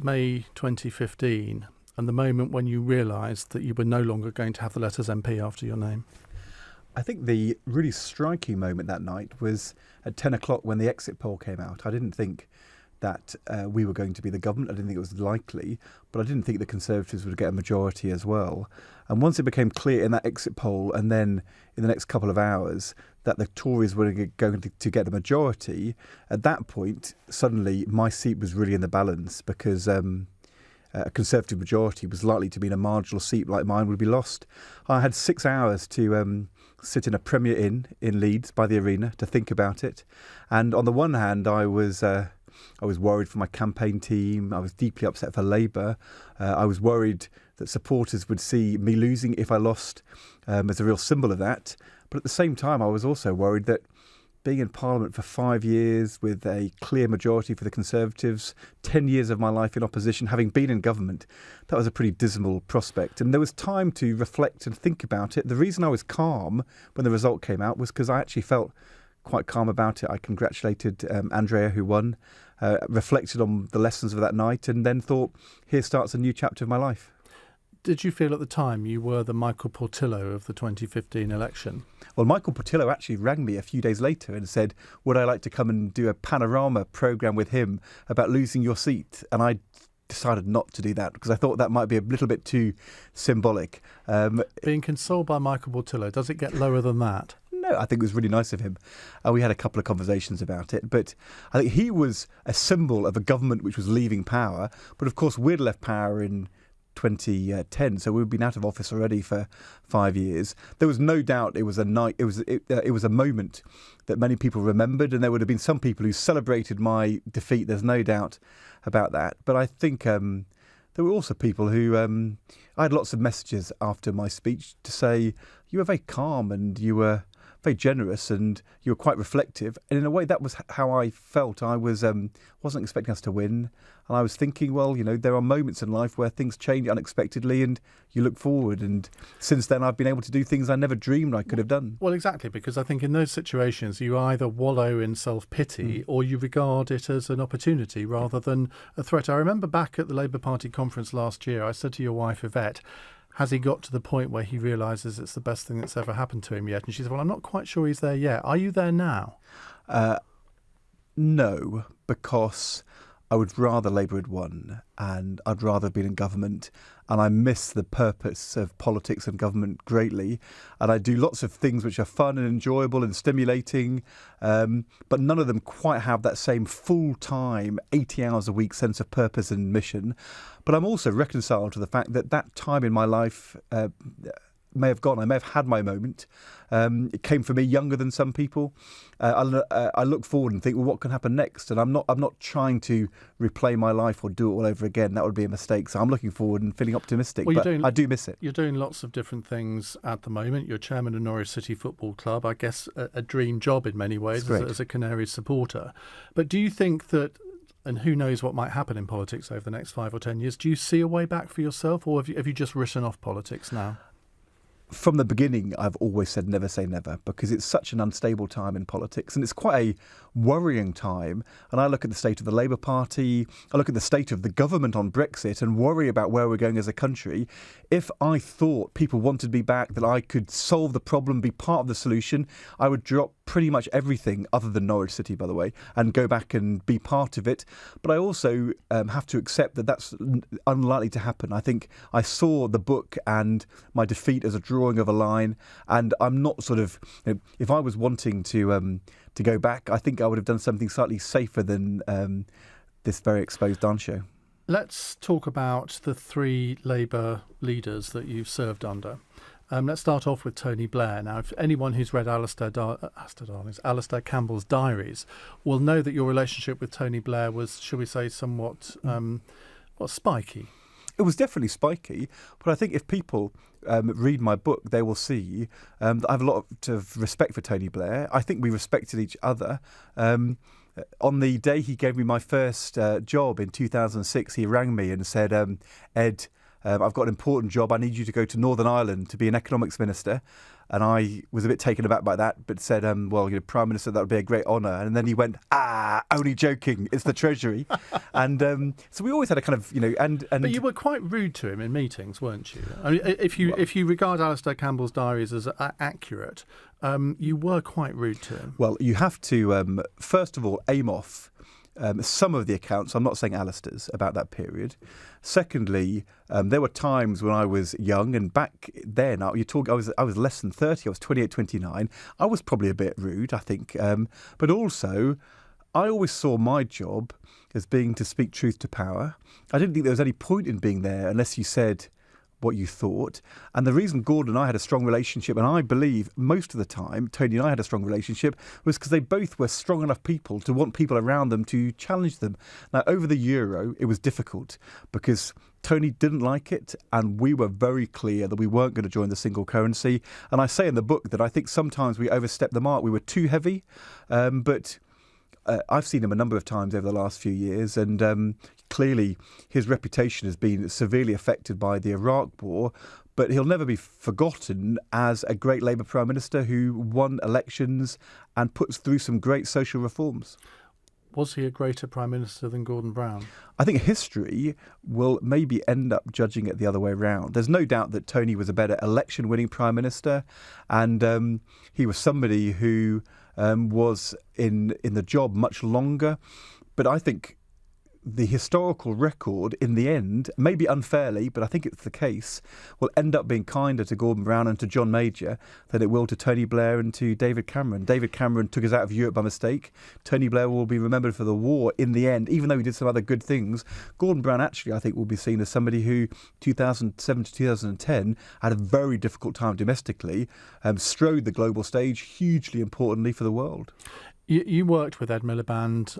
May 2015 and the moment when you realised that you were no longer going to have the letters MP after your name? I think the really striking moment that night was at 10 o'clock when the exit poll came out. I didn't think that we were going to be the government. I didn't think it was likely, but I didn't think the Conservatives would get a majority as well. And once it became clear in that exit poll and then in the next couple of hours that the Tories were going to get a majority, at that point, suddenly my seat was really in the balance because a Conservative majority was likely to mean a marginal seat like mine would be lost. I had 6 hours to sit in a Premier Inn in Leeds by the Arena to think about it. And on the one hand, I was worried for my campaign team. I was deeply upset for Labour. I was worried that supporters would see me losing if I lost as a real symbol of that. But at the same time, I was also worried that being in Parliament for 5 years with a clear majority for the Conservatives, 10 years of my life in opposition, having been in government, that was a pretty dismal prospect. And there was time to reflect and think about it. The reason I was calm when the result came out was because I actually felt quite calm about it. I congratulated Andrea, who won, reflected on the lessons of that night, and then thought, here starts a new chapter of my life. Did you feel at the time you were the Michael Portillo of the 2015 election? Well, Michael Portillo actually rang me a few days later and said, would I like to come and do a panorama programme with him about losing your seat? And I decided not to do that because I thought that might be a little bit too symbolic. Being consoled by Michael Portillo, does it get lower than that? No, I think it was really nice of him. We had a couple of conversations about it, but I think he was a symbol of a government which was leaving power. But of course, we'd left power in 2010, so we'd been out of office already for 5 years. There was no doubt it was a night. It was a moment that many people remembered, and there would have been some people who celebrated my defeat. There's no doubt about that. But I think there were also people who I had lots of messages after my speech to say you were very calm and you were very generous and you were quite reflective. And in a way, that was how I felt. I wasn't expecting us to win. And I was thinking, well, you know, there are moments in life where things change unexpectedly and you look forward. And since then, I've been able to do things I never dreamed I could have done. Well, exactly, because I think in those situations, you either wallow in self-pity or you regard it as an opportunity rather than a threat. I remember back at the Labour Party conference last year, I said to your wife, Yvette, has he got to the point where he realises it's the best thing that's ever happened to him yet? And she said, well, I'm not quite sure he's there yet. Are you there now? No, because I would rather Labour had won and I'd rather have been in government, and I miss the purpose of politics and government greatly, and I do lots of things which are fun and enjoyable and stimulating, but none of them quite have that same full-time 80 hours a week sense of purpose and mission. But I'm also reconciled to the fact that that time in my life may have gone. I may have had my moment. It came for me younger than some people. I look forward and think, well, what can happen next? And I'm not trying to replay my life or do it all over again. That would be a mistake. So I'm looking forward and feeling optimistic. Well, but I do miss it. You're doing lots of different things at the moment. You're chairman of Norwich City Football Club. I guess a dream job in many ways as a Canaries supporter. But do you think that, and who knows what might happen in politics over the next 5 or 10 years, do you see a way back for yourself, or have you just written off politics now? From the beginning, I've always said never say never, because it's such an unstable time in politics and it's quite a worrying time. And I look at the state of the Labour Party, I look at the state of the government on Brexit and worry about where we're going as a country. If I thought people wanted me back, that I could solve the problem, be part of the solution, I would drop pretty much everything other than Norwich City, by the way, and go back and be part of it. But I also have to accept that that's unlikely to happen. I think I saw the book and my defeat as a drawing of a line, and I'm not sort of, if I was wanting to go back, I think I would have done something slightly safer than this very exposed dance show. Let's talk about the 3 Labour leaders that you've served under. Let's start off with Tony Blair. Now, if anyone who's read Alistair Campbell's diaries will know that your relationship with Tony Blair was, shall we say, somewhat spiky. It was definitely spiky, but I think if people read my book, they will see that I have a lot of respect for Tony Blair. I think we respected each other. On the day he gave me my first job in 2006, he rang me and said, Ed, I've got an important job. I need you to go to Northern Ireland to be an economics minister. And I was a bit taken aback by that, but said, Prime Minister, that would be a great honour. And then he went, only joking, it's the Treasury. And so we always had a kind of, and But you were quite rude to him in meetings, weren't you? I mean, if you regard Alistair Campbell's diaries as accurate, you were quite rude to him. Well, you have to, first of all, aim off some of the accounts. I'm not saying Alistair's about that period. Secondly, there were times when I was young, and back then, I was less than 30. I was 28, 29. I was probably a bit rude, I think. But also, I always saw my job as being to speak truth to power. I didn't think there was any point in being there unless you said what you thought. And the reason Gordon and I had a strong relationship, and I believe most of the time Tony and I had a strong relationship, was because they both were strong enough people to want people around them to challenge them. Now, over the Euro, it was difficult because Tony didn't like it, and we were very clear that we weren't going to join the single currency. And I say in the book that I think sometimes we overstepped the mark. We were too heavy, but I've seen him a number of times over the last few years, and clearly his reputation has been severely affected by the Iraq War, but he'll never be forgotten as a great Labour Prime Minister who won elections and puts through some great social reforms. Was he a greater Prime Minister than Gordon Brown? I think history will maybe end up judging it the other way around. There's no doubt that Tony was a better election-winning Prime Minister, and he was somebody who was in the job much longer. But I think the historical record, in the end, maybe unfairly, but I think it's the case, will end up being kinder to Gordon Brown and to John Major than it will to Tony Blair and to David Cameron. David Cameron took us out of Europe by mistake. Tony Blair will be remembered for the war in the end, even though he did some other good things. Gordon Brown actually, I think, will be seen as somebody who, 2007 to 2010, had a very difficult time domestically, strode the global stage hugely importantly for the world. You worked with Ed Miliband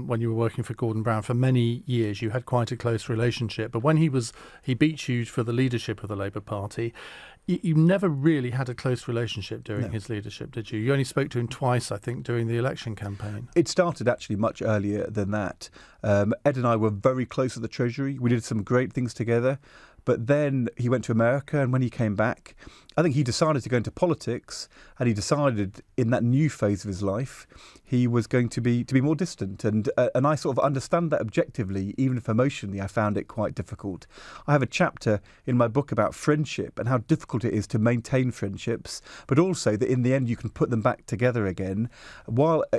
when you were working for Gordon Brown for many years. You had quite a close relationship. But when he beat you for the leadership of the Labour Party, you never really had a close relationship during his leadership, did you? You only spoke to him twice, I think, during the election campaign. It started actually much earlier than that. Ed and I were very close at the Treasury. We did some great things together. But then he went to America, and when he came back, I think he decided to go into politics, and he decided in that new phase of his life he was going to be more distant. And I sort of understand that objectively, even if emotionally I found it quite difficult. I have a chapter in my book about friendship and how difficult it is to maintain friendships, but also that in the end you can put them back together again.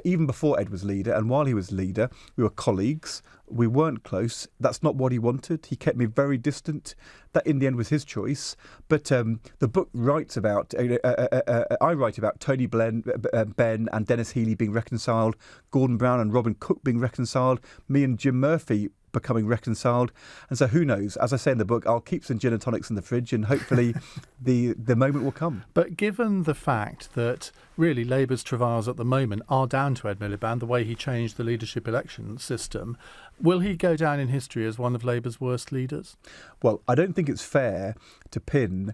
Even before Ed was leader, and while he was leader, we were colleagues. We weren't close. That's not what he wanted. He kept me very distant. That, in the end, was his choice. But the book writes about, I write about Tony Benn and Dennis Healey being reconciled, Gordon Brown and Robin Cook being reconciled, me and Jim Murphy becoming reconciled. And so who knows? As I say in the book, I'll keep some gin and tonics in the fridge, and hopefully the moment will come. But given the fact that really Labour's travails at the moment are down to Ed Miliband, the way he changed the leadership election system, will he go down in history as one of Labour's worst leaders? Well, I don't think it's fair to pin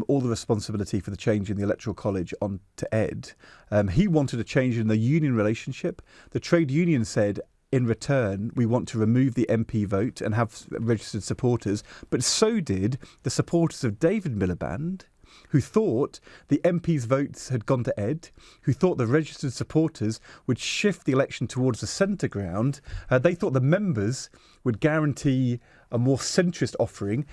all the responsibility for the change in the Electoral College on to Ed. He wanted a change in the union relationship. The trade union said, in return, we want to remove the MP vote and have registered supporters. But so did the supporters of David Miliband, who thought the MP's votes had gone to Ed, who thought the registered supporters would shift the election towards the centre ground. They thought the members would guarantee a more centrist offering.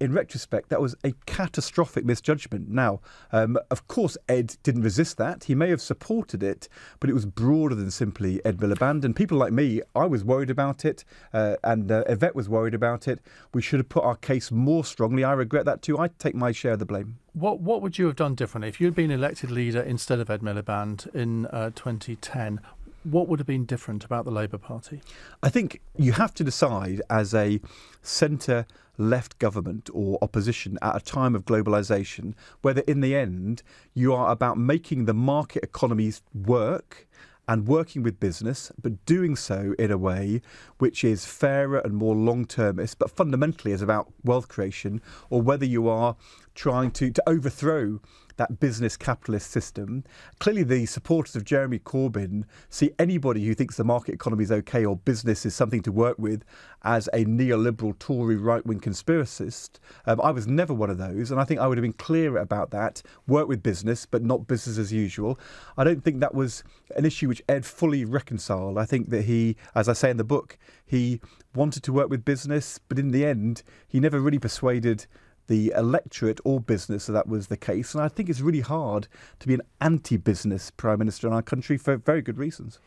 In retrospect, that was a catastrophic misjudgment. Now, of course, Ed didn't resist that. He may have supported it, but it was broader than simply Ed Miliband. And people like me, I was worried about it, and Yvette was worried about it. We should have put our case more strongly. I regret that too. I take my share of the blame. What would you have done differently if you had been elected leader instead of Ed Miliband in 2010? What would have been different about the Labour Party? I think you have to decide as a centre-left government or opposition at a time of globalisation whether in the end you are about making the market economies work and working with business, but doing so in a way which is fairer and more long-termist, but fundamentally is about wealth creation, or whether you are trying to overthrow that business capitalist system. Clearly, the supporters of Jeremy Corbyn see anybody who thinks the market economy is okay or business is something to work with as a neoliberal Tory right-wing conspiracist. I was never one of those, and I think I would have been clearer about that. Work with business, but not business as usual. I don't think that was an issue which Ed fully reconciled. I think that he, as I say in the book, he wanted to work with business, but in the end, he never really persuaded the electorate or business that was the case. And I think it's really hard to be an anti-business Prime Minister in our country for very good reasons.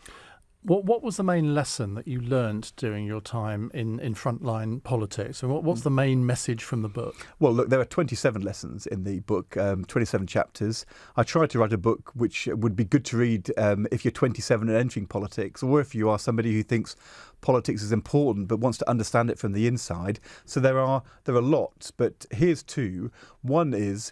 What was the main lesson that you learnt during your time in frontline politics? And what's the main message from the book? Well, look, there are 27 lessons in the book, 27 chapters. I tried to write a book which would be good to read if you're 27 and entering politics, or if you are somebody who thinks politics is important but wants to understand it from the inside. So there are lots, but here's two. One is,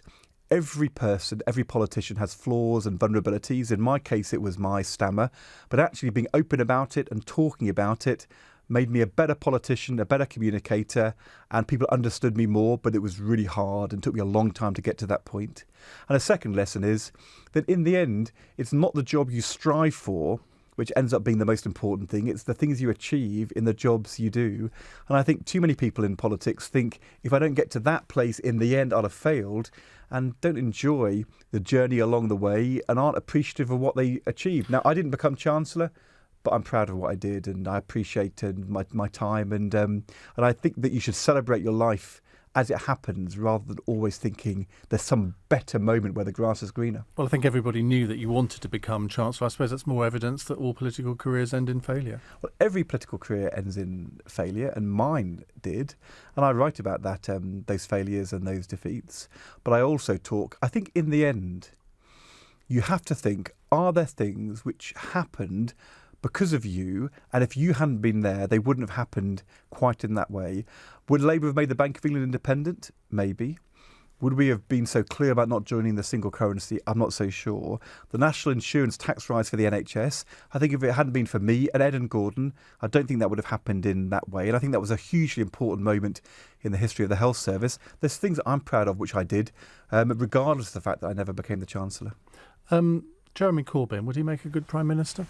every person, every politician has flaws and vulnerabilities. In my case, it was my stammer. But actually being open about it and talking about it made me a better politician, a better communicator, and people understood me more, but it was really hard and took me a long time to get to that point. And a second lesson is that in the end, it's not the job you strive for which ends up being the most important thing. It's the things you achieve in the jobs you do. And I think too many people in politics think, if I don't get to that place in the end, I'll have failed, and don't enjoy the journey along the way and aren't appreciative of what they achieved. Now, I didn't become Chancellor, but I'm proud of what I did, and I appreciate my time. And I think that you should celebrate your life as it happens, rather than always thinking there's some better moment where the grass is greener. Well, I think everybody knew that you wanted to become Chancellor. I suppose that's more evidence that all political careers end in failure. Well, every political career ends in failure, and mine did. And I write about that, those failures and those defeats. But I also talk, I think in the end, you have to think, are there things which happened because of you, and if you hadn't been there, they wouldn't have happened quite in that way? Would Labour have made the Bank of England independent? Maybe. Would we have been so clear about not joining the single currency? I'm not so sure. The national insurance tax rise for the NHS, I think if it hadn't been for me and Ed and Gordon, I don't think that would have happened in that way. And I think that was a hugely important moment in the history of the health service. There's things I'm proud of which I did, regardless of the fact that I never became the Chancellor. Jeremy Corbyn, would he make a good Prime Minister?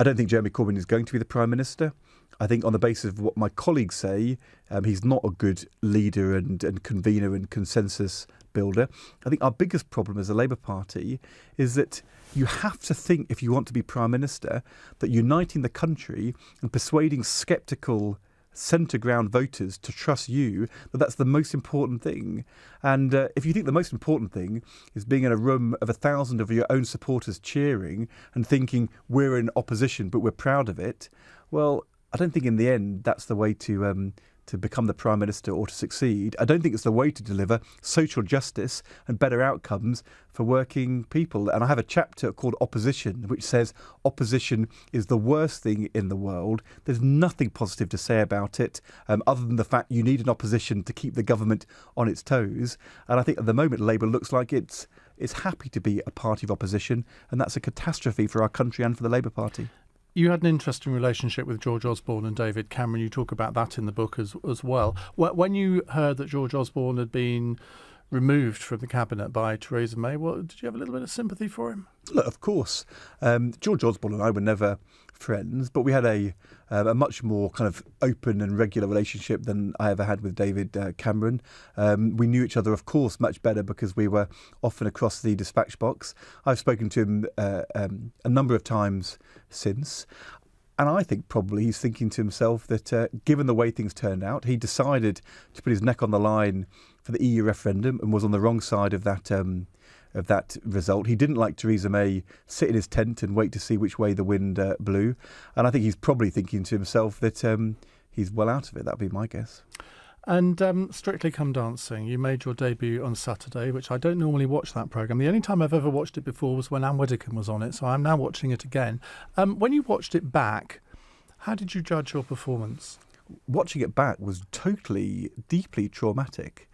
I don't think Jeremy Corbyn is going to be the Prime Minister. I think on the basis of what my colleagues say, he's not a good leader and convener and consensus builder. I think our biggest problem as a Labour Party is that you have to think, if you want to be Prime Minister, that uniting the country and persuading sceptical centre ground voters to trust you, that's the most important thing. And if you think the most important thing is being in a room of 1,000 of your own supporters cheering and thinking we're in opposition but we're proud of it, well, I don't think in the end that's the way to become the Prime Minister or to succeed. I don't think it's the way to deliver social justice and better outcomes for working people. And I have a chapter called Opposition, which says opposition is the worst thing in the world. There's nothing positive to say about it, other than the fact you need an opposition to keep the government on its toes. And I think at the moment Labour looks like it's happy to be a party of opposition, and that's a catastrophe for our country and for the Labour Party. You had an interesting relationship with George Osborne and David Cameron. You talk about that in the book as well. When you heard that George Osborne had been removed from the cabinet by Theresa May, did you have a little bit of sympathy for him? Look, of course. George Osborne and I were never friends, but we had a much more kind of open and regular relationship than I ever had with David Cameron. We knew each other, of course, much better because we were often across the dispatch box. I've spoken to him a number of times since. And I think probably he's thinking to himself that given the way things turned out, he decided to put his neck on the line for the EU referendum and was on the wrong side of that result. He didn't, like Theresa May, sit in his tent and wait to see which way the wind blew. And I think he's probably thinking to himself that he's well out of it. That'd be my guess. And Strictly Come Dancing, you made your debut on Saturday, which I don't normally watch that programme. The only time I've ever watched it before was when Anne Widdecombe was on it, so I'm now watching it again. When you watched it back, how did you judge your performance? Watching it back was totally, deeply traumatic.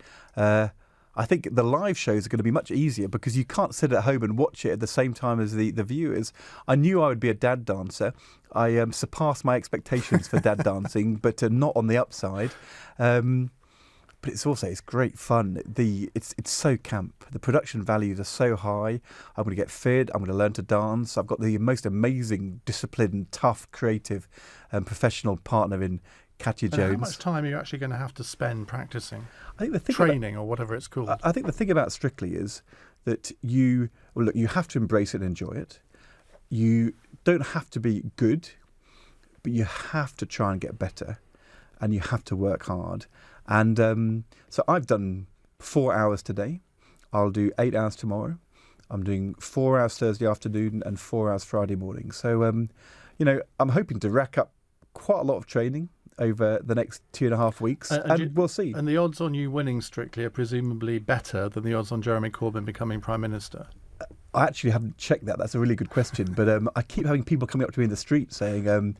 I think the live shows are going to be much easier because you can't sit at home and watch it at the same time as the viewers. I knew I would be a dad dancer. I surpassed my expectations for dad dancing, but not on the upside. But but it's great fun. It's so camp. The production values are so high. I'm going to get fit. I'm going to learn to dance. I've got the most amazing, disciplined, tough, creative, and professional partner in Katya Jones. How much time are you actually going to have to spend practicing? I think the thing training or whatever it's called. I think the thing about Strictly is that you have to embrace it and enjoy it. You don't have to be good, but you have to try and get better, and you have to work hard. And so I've done 4 hours today. I'll do 8 hours tomorrow. I'm doing 4 hours Thursday afternoon and 4 hours Friday morning. So, I'm hoping to rack up quite a lot of training over the next 2.5 weeks, and we'll see. And the odds on you winning Strictly are presumably better than the odds on Jeremy Corbyn becoming Prime Minister? I actually haven't checked that. That's a really good question. But I keep having people coming up to me in the street saying,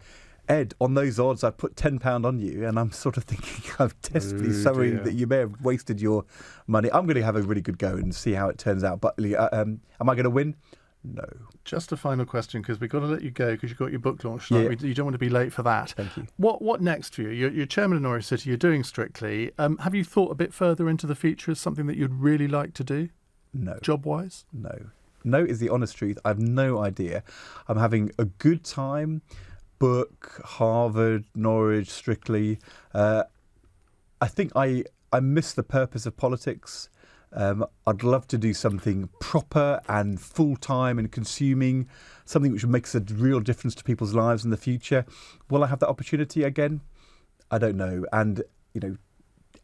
Ed, on those odds, I put £10 on you. And I'm sort of thinking, I'm desperately sorry that you may have wasted your money. I'm going to have a really good go and see how it turns out. But am I going to win? No. Just a final question, because we've got to let you go because you've got your book launch tonight. You don't want to be late for that. Thank you. What next for you? You're chairman of Norwich City. You're doing Strictly. Have you thought a bit further into the future as something that you'd really like to do? No. Job-wise? No. No is the honest truth. I have no idea. I'm having a good time. Book, Harvard, Norwich, Strictly. I think I miss the purpose of politics. I'd love to do something proper and full-time and consuming, something which makes a real difference to people's lives in the future. Will I have that opportunity again? I don't know. And,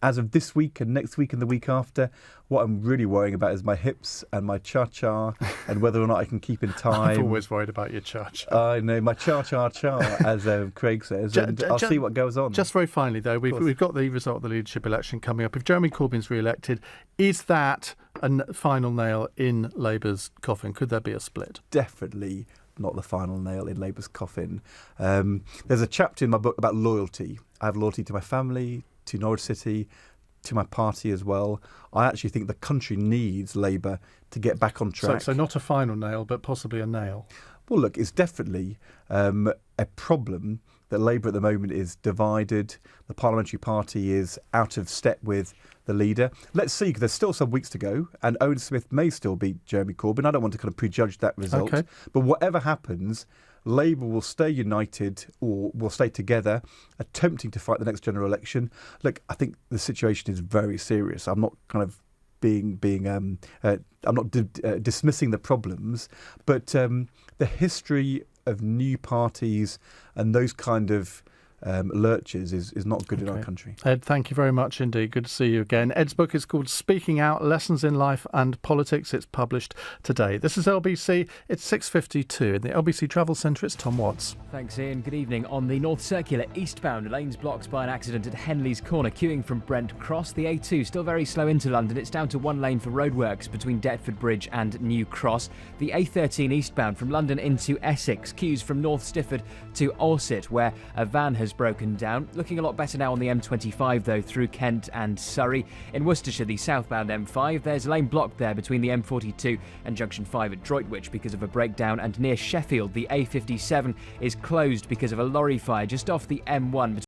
as of this week and next week and the week after, what I'm really worrying about is my hips and my cha-cha and whether or not I can keep in time. I'm always worried about your cha-cha. I know, my cha-cha-cha, as Craig says, and I'll see what goes on. Just very finally, though, we've got the result of the leadership election coming up. If Jeremy Corbyn's re-elected, is that a final nail in Labour's coffin? Could there be a split? Definitely not the final nail in Labour's coffin. There's a chapter in my book about loyalty. I have loyalty to my family, to Norwich City, to my party as well. I actually think the country needs Labour to get back on track. So not a final nail, but possibly a nail. Well, look, it's definitely a problem that Labour at the moment is divided. The parliamentary party is out of step with the leader. Let's see, because there's still some weeks to go, and Owen Smith may still beat Jeremy Corbyn. I don't want to kind of prejudge that result. Okay. But whatever happens, Labour will stay united or will stay together, attempting to fight the next general election. Look, I think the situation is very serious. I'm not kind of I'm not dismissing the problems, but the history of new parties and those kind of lurches is not good in our country. Ed, thank you very much indeed. Good to see you again. Ed's book is called Speaking Out, Lessons in Life and Politics. It's published today. This is LBC. It's 6:52. In the LBC Travel Centre, it's Tom Watts. Thanks, Iain. Good evening. On the North Circular eastbound, lanes blocked by an accident at Henley's Corner, queuing from Brent Cross. The A2 still very slow into London. It's down to one lane for roadworks between Deptford Bridge and New Cross. The A13 eastbound from London into Essex, queues from North Stifford to Orsett, where a van has broken down. Looking a lot better now on the M25 though, through Kent and Surrey. In Worcestershire, the southbound M5, there's a lane blocked there between the M42 and Junction 5 at Droitwich because of a breakdown, and near Sheffield the A57 is closed because of a lorry fire just off the M1